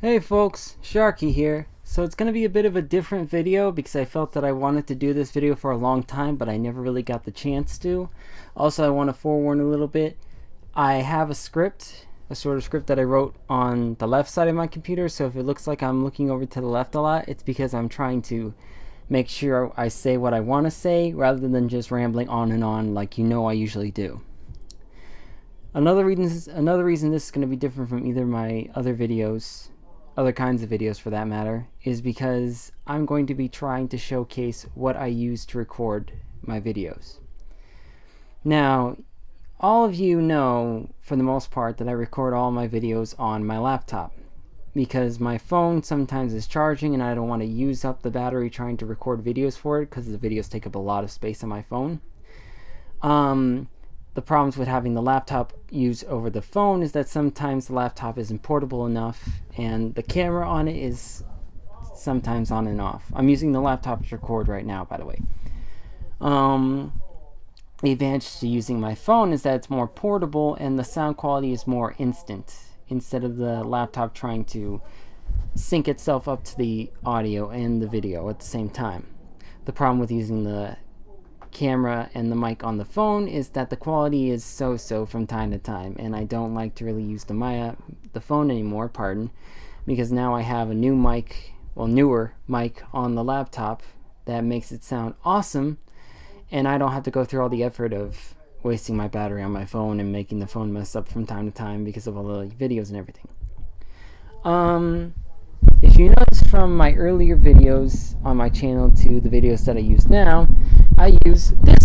Hey folks, Sharky here. So it's going to be a bit of a different video because I felt that I wanted to do this video for a long time, but I never really got the chance to. Also, I want to forewarn a little bit. I have a script, a sort of script that I wrote on the left side of my computer, so if it looks like I'm looking over to the left a lot, it's because I'm trying to make sure I say what I want to say rather than just rambling on and on like I usually do. Another reason this is going to be different from either my other videos, other kinds of videos for that matter, is because I'm going to be trying to showcase what I use to record my videos. Now, all of you know, for the most part, that I record all my videos on my laptop because my phone sometimes is charging and I don't want to use up the battery trying to record videos for it because the videos take up a lot of space on my phone. The problems with having the laptop used over the phone is that sometimes the laptop isn't portable enough and the camera on it is sometimes on and off. I'm using the laptop to record right now, by the way. The advantage to using my phone is that it's more portable and the sound quality is more instant instead of the laptop trying to sync itself up to the audio and the video at the same time. The problem with using the camera and the mic on the phone is that the quality is so from time to time, and I don't like to really use the phone anymore, because now I have a new mic, newer mic on the laptop that makes it sound awesome, and I don't have to go through all the effort of wasting my battery on my phone and making the phone mess up from time to time because of all the videos and everything. If you notice from my earlier videos on my channel to the videos that I use now, I use this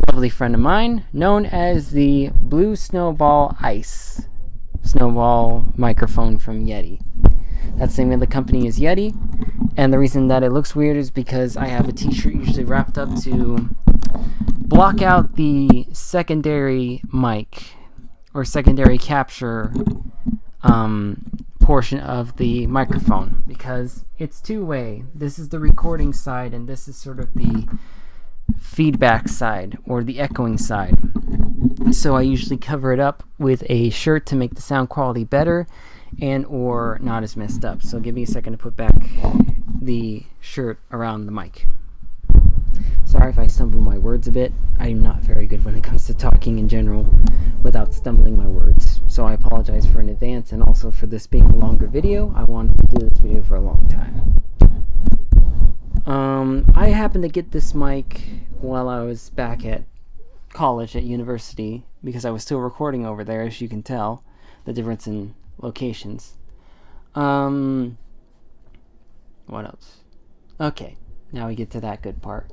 lovely friend of mine known as the Blue Snowball Ice Snowball microphone from Yeti. That's the name of the company is Yeti, and the reason that it looks weird is because I have a t-shirt usually wrapped up to block out the secondary mic or secondary capture portion of the microphone, because it's two-way. This is the recording side and this is sort of the feedback side or the echoing side. So I usually cover it up with a shirt to make the sound quality better and or not as messed up. So give me a second to put back the shirt around the mic. Sorry if I stumble my words a bit. I'm not very good when it comes to talking in general without stumbling my words. So I apologize for in advance, and also for this being a longer video. I wanted to do this video for a long time. I happened to get this mic while I was back at college at university because I was still recording over there, as you can tell, the difference in locations. What else? Okay, now we get to that good part.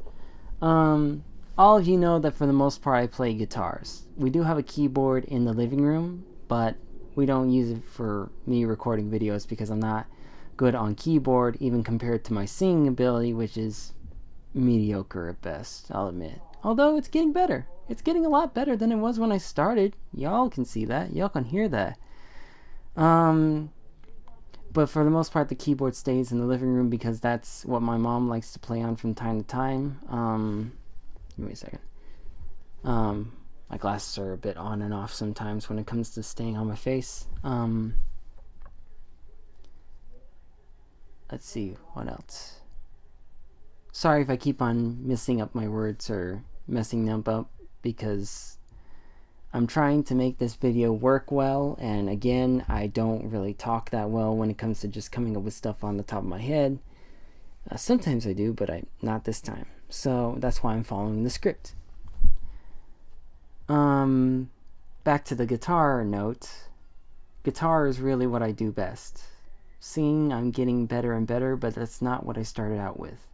All of you know that for the most part I play guitars. We do have a keyboard in the living room, but we don't use it for me recording videos because I'm not good on keyboard, even compared to my singing ability, which is mediocre at best, I'll admit. Although it's getting better. It's getting a lot better than it was when I started. Y'all can see that. Y'all can hear that. But for the most part, the keyboard stays in the living room because that's what my mom likes to play on from time to time. Give me a second. My glasses are a bit on and off sometimes when it comes to staying on my face. Let's see, what else? Sorry if I keep on messing up my words or messing them up, because I'm trying to make this video work well, and again, I don't really talk that well when it comes to just coming up with stuff on the top of my head. Sometimes I do, but not this time. So that's why I'm following the script. Back to the guitar note. Guitar is really what I do best. Singing, I'm getting better and better, but that's not what I started out with.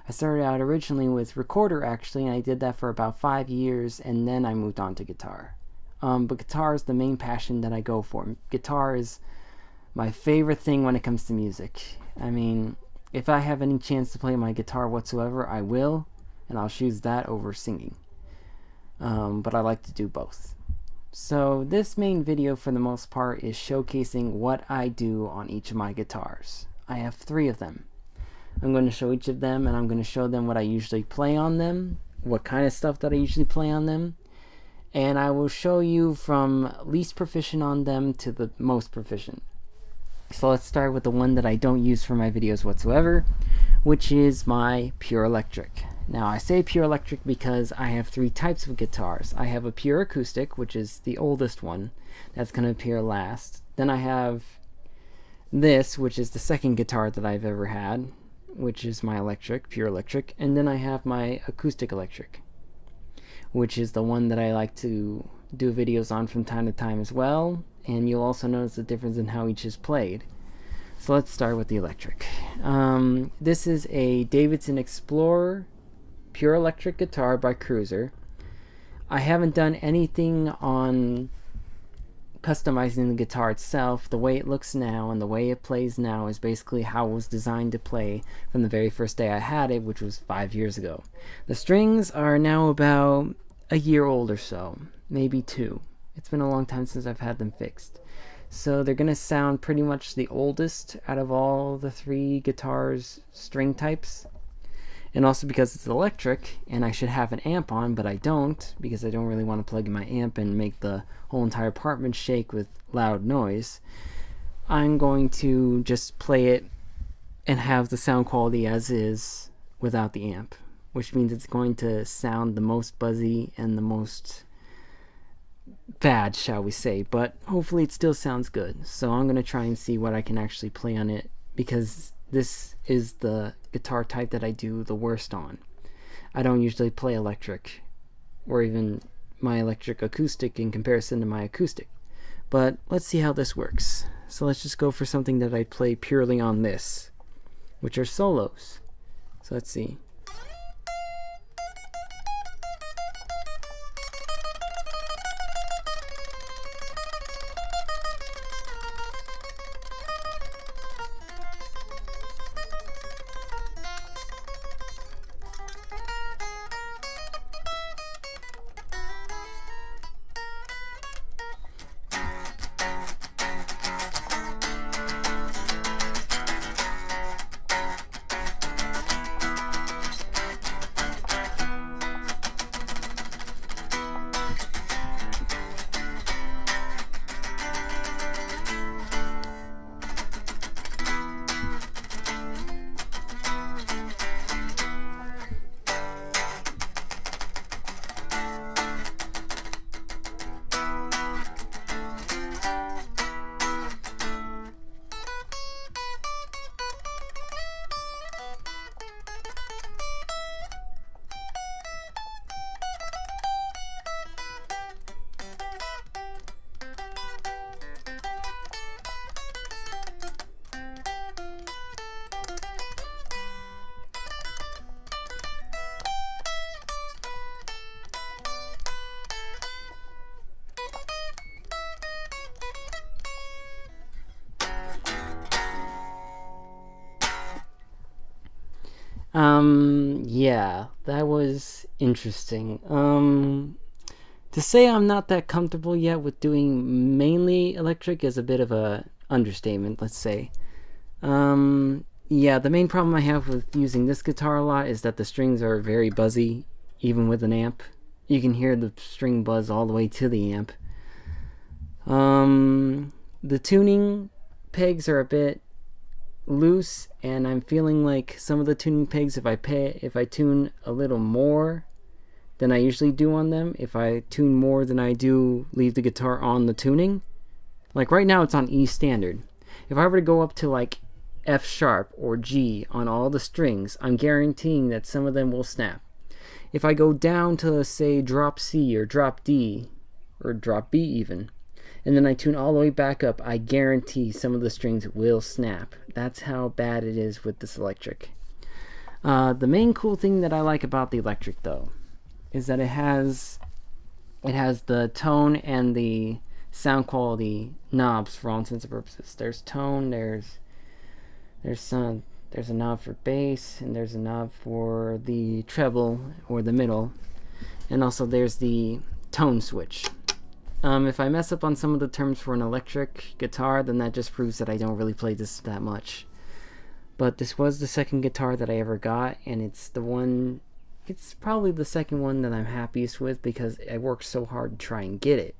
I started out originally with recorder, actually, and I did that for about 5 years, and then I moved on to guitar. But guitar is the main passion that I go for. Guitar is my favorite thing when it comes to music. I mean, if I have any chance to play my guitar whatsoever, I will, and I'll choose that over singing. But I like to do both. So this main video, for the most part, is showcasing what I do on each of my guitars. I have 3 of them. I'm going to show each of them, and I'm going to show them what I usually play on them, what kind of stuff that I usually play on them, and I will show you from least proficient on them to the most proficient. So let's start with the one that I don't use for my videos whatsoever, which is my pure electric. Now I say pure electric because I have three types of guitars. I have a pure acoustic, which is the oldest one. That's going to appear last. Then I have this, which is the second guitar that I've ever had, which is my electric, pure electric. And then I have my acoustic electric, which is the one that I like to do videos on from time to time as well. And you'll also notice the difference in how each is played. So let's start with the electric. This is a Davidson Explorer pure electric guitar by Cruiser. I haven't done anything on customizing the guitar itself. The way it looks now and the way it plays now is basically how it was designed to play from the very first day I had it, which was 5 years ago. The strings are now about a year old or so, maybe 2. It's been a long time since I've had them fixed. So they're going to sound pretty much the oldest out of all the 3 guitars string types. And also because it's electric and I should have an amp on, but I don't, because I don't really want to plug in my amp and make the whole entire apartment shake with loud noise. I'm going to just play it and have the sound quality as is without the amp, which means it's going to sound the most buzzy and the most bad, shall we say, but hopefully it still sounds good. So I'm going to try and see what I can actually play on it, because this is the guitar type that I do the worst on. I don't usually play electric, or even my electric acoustic in comparison to my acoustic. But let's see how this works. So let's just go for something that I play purely on this, which are solos. So let's see. Yeah, that was interesting. To say I'm not that comfortable yet with doing mainly electric is a bit of a understatement, let's say. Yeah, the main problem I have with using this guitar a lot is that the strings are very buzzy, even with an amp. You can hear the string buzz all the way to the amp. The tuning pegs are a bit loose, and I'm feeling like some of the tuning pegs, if I tune a little more than I usually do on them, if I tune more than I do leave the guitar on the tuning, like right now it's on E standard. If I were to go up to like F sharp or G on all the strings, I'm guaranteeing that some of them will snap. If I go down to, say, drop C or drop D or drop B even, and then I tune all the way back up, I guarantee some of the strings will snap. That's how bad it is with this electric. The main cool thing that I like about the electric, though, is that it has the tone and the sound quality knobs for all intents and purposes. There's tone, there's a knob for bass, and there's a knob for the treble or the middle, and also there's the tone switch. If I mess up on some of the terms for an electric guitar, then that just proves that I don't really play this that much. But this was the second guitar that I ever got, and it's probably the second one that I'm happiest with, because I worked so hard to try and get it.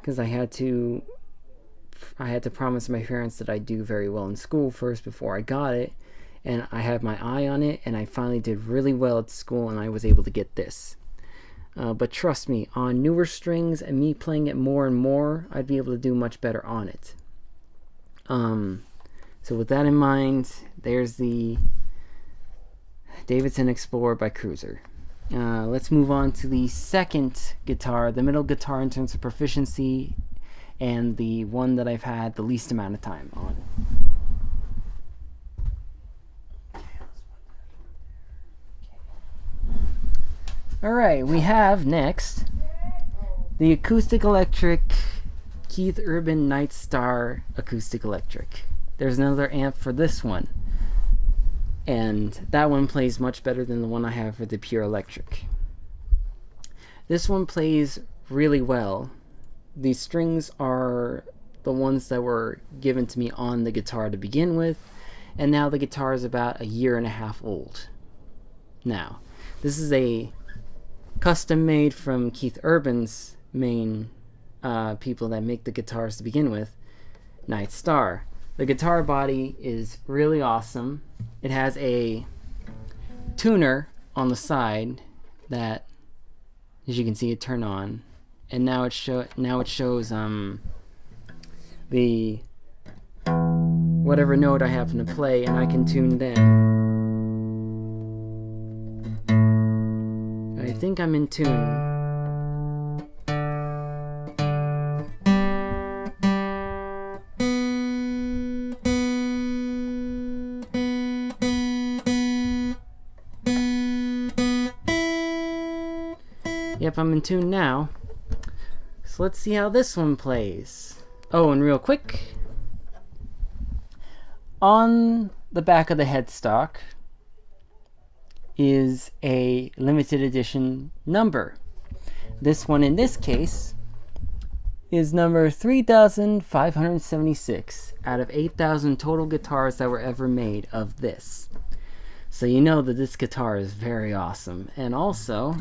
Because I had to I had to promise my parents that I'd do very well in school first before I got it, and I had my eye on it, and I finally did really well at school, and I was able to get this. But trust me, on newer strings and me playing it more and more, I'd be able to do much better on it. So with that in mind, there's the Davidson Explorer by Cruiser. Let's move on to the second guitar, the middle guitar in terms of proficiency, and the one that I've had the least amount of time on. Alright, we have next the acoustic electric Keith Urban Night Star acoustic electric. There's another amp for this one, and that one plays much better than the one I have for the pure electric. This one plays really well. These strings are the ones that were given to me on the guitar to begin with, and now the guitar is about a year and a half old. Now, this is a custom made from Keith Urban's main people that make the guitars to begin with, Night Star. The guitar body is really awesome. It has a tuner on the side that, as you can see, it turned on, and now it shows the whatever note I happen to play, and I can tune then. I think I'm in tune. Yep, I'm in tune now. So let's see how this one plays. Oh, and real quick, on the back of the headstock is a limited edition number. This one in this case is number 3576 out of 8,000 total guitars that were ever made of this. So you know that this guitar is very awesome. And also,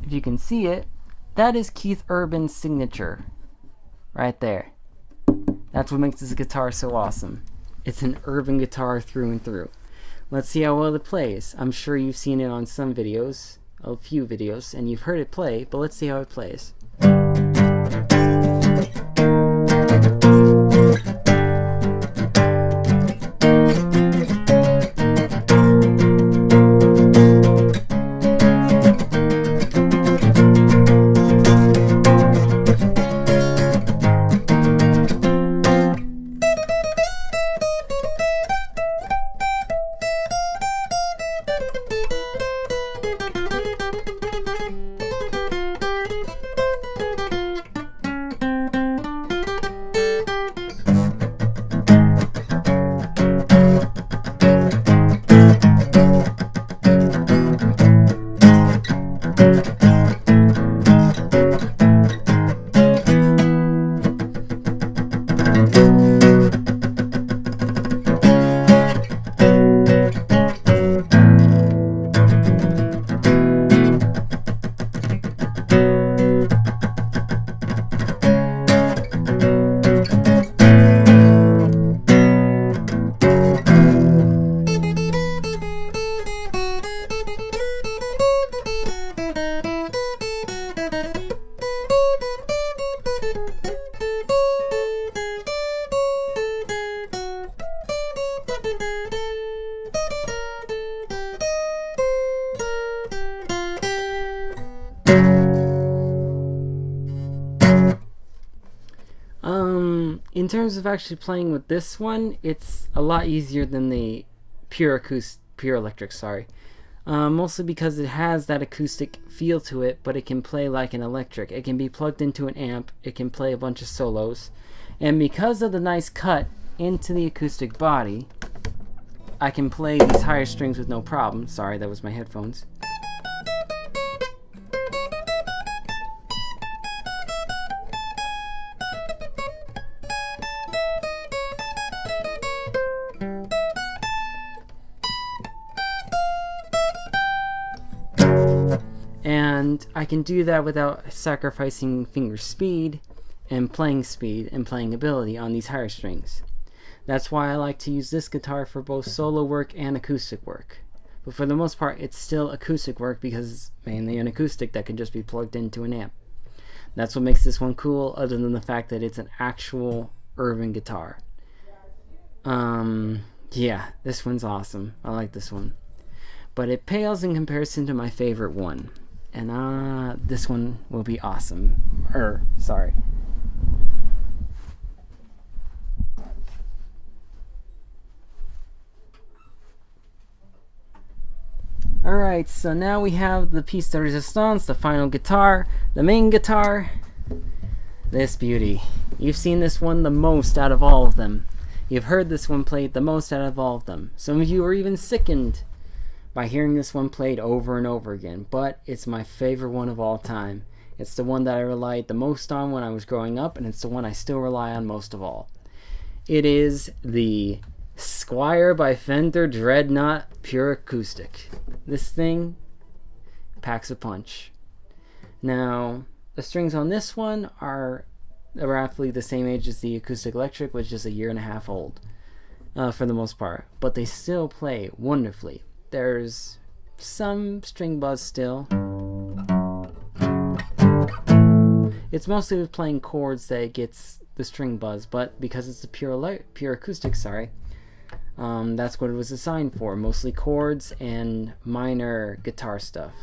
if you can see it, that is Keith Urban's signature right there. That's what makes this guitar so awesome. It's an Urban guitar through and through. Let's see how well it plays. I'm sure you've seen it on some videos, a few videos, and you've heard it play, but let's see how it plays. In terms of actually playing with this one, it's a lot easier than the pure electric, sorry. Mostly because it has that acoustic feel to it, but it can play like an electric. It can be plugged into an amp, it can play a bunch of solos, and because of the nice cut into the acoustic body, I can play these higher strings with no problem. Sorry, that was my headphones. And I can do that without sacrificing finger speed, and playing speed and playing ability on these higher strings. That's why I like to use this guitar for both solo work and acoustic work. But for the most part, it's still acoustic work because it's mainly an acoustic that can just be plugged into an amp. That's what makes this one cool, other than the fact that it's an actual urban guitar. Yeah, this one's awesome. I like this one. But it pales in comparison to my favorite one. And this one will be awesome. Sorry. Alright, so now we have the piece de resistance, the final guitar, the main guitar. This beauty. You've seen this one the most out of all of them. You've heard this one played the most out of all of them. Some of you are even sickened by hearing this one played over and over again, but it's my favorite one of all time. It's the one that I relied the most on when I was growing up, and it's the one I still rely on most of all. It is the Squire by Fender Dreadnought Pure Acoustic. This thing packs a punch. Now, the strings on this one are roughly the same age as the acoustic electric, which is a year and a half old for the most part, but they still play wonderfully. There's some string buzz still. It's mostly with playing chords that it gets the string buzz, but because it's a pure acoustic, that's what it was assigned for, mostly chords and minor guitar stuff.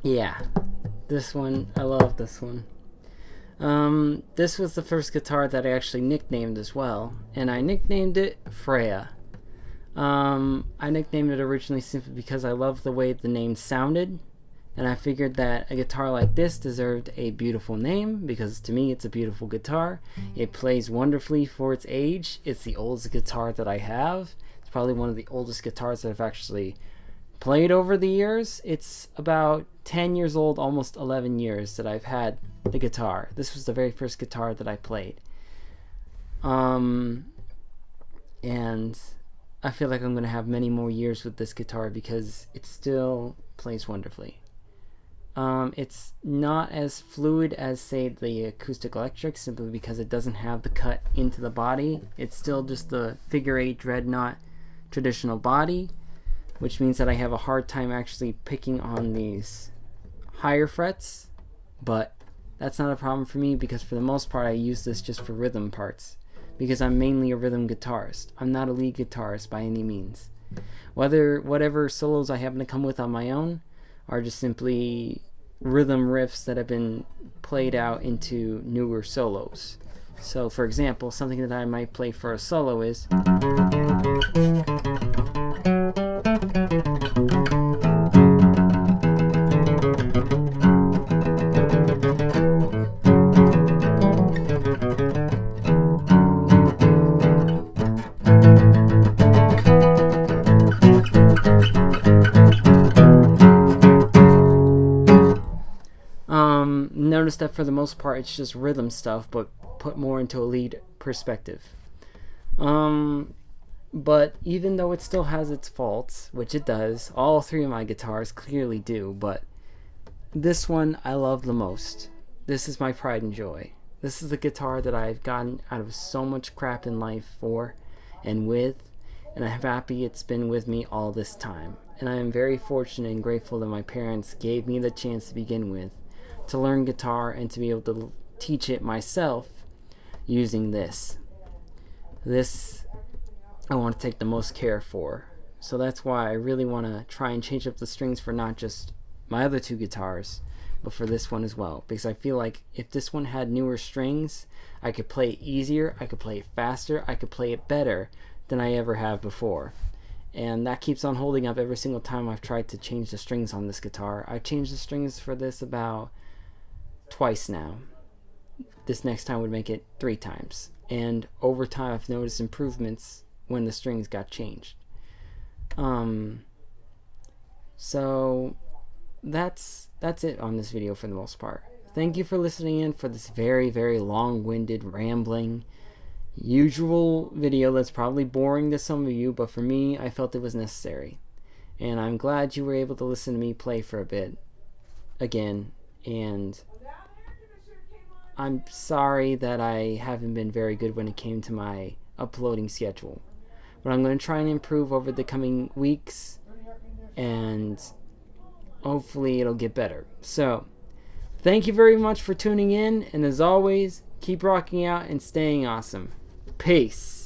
Yeah, this one, I love this one. This was the first guitar that I actually nicknamed as well, and I nicknamed it Freya. I nicknamed it originally simply because I loved the way the name sounded, and I figured that a guitar like this deserved a beautiful name, because to me it's a beautiful guitar. It plays wonderfully for its age. It's the oldest guitar that I have. It's probably one of the oldest guitars that I've actually played over the years. It's about 10 years old, almost 11 years that I've had the guitar. This was the very first guitar that I played. And I feel like I'm going to have many more years with this guitar because it still plays wonderfully. It's not as fluid as, say, the acoustic electric, simply because it doesn't have the cut into the body. It's still just the figure 8 dreadnought traditional body, which means that I have a hard time actually picking on these higher frets, but that's not a problem for me because for the most part I use this just for rhythm parts, because I'm mainly a rhythm guitarist. I'm not a lead guitarist by any means. Whatever solos I happen to come with on my own are just simply rhythm riffs that have been played out into newer solos. So for example, something that I might play for a solo is noticed that for the most part it's just rhythm stuff, but put more into a lead perspective. But even though it still has its faults, which it does, all three of my guitars clearly do, but this one I love the most. This is my pride and joy. This is the guitar that I've gotten out of so much crap in life for and with, and I'm happy it's been with me all this time. And I am very fortunate and grateful that my parents gave me the chance to begin with to learn guitar and to be able to teach it myself using this. This I want to take the most care for. So that's why I really want to try and change up the strings for not just my other two guitars, but for this one as well, because I feel like if this one had newer strings, I could play it easier, I could play it faster, I could play it better than I ever have before. And that keeps on holding up every single time I've tried to change the strings on this guitar. I've changed the strings for this about twice now. This next time would make it 3 times. And over time I've noticed improvements when the strings got changed. So that's it on this video for the most part. Thank you for listening in for this very, very long-winded, rambling, usual video that's probably boring to some of you, but for me, I felt it was necessary. And I'm glad you were able to listen to me play for a bit again, and I'm sorry that I haven't been very good when it came to my uploading schedule. But I'm going to try and improve over the coming weeks, and hopefully it'll get better. So, thank you very much for tuning in, and as always, keep rocking out and staying awesome. Peace.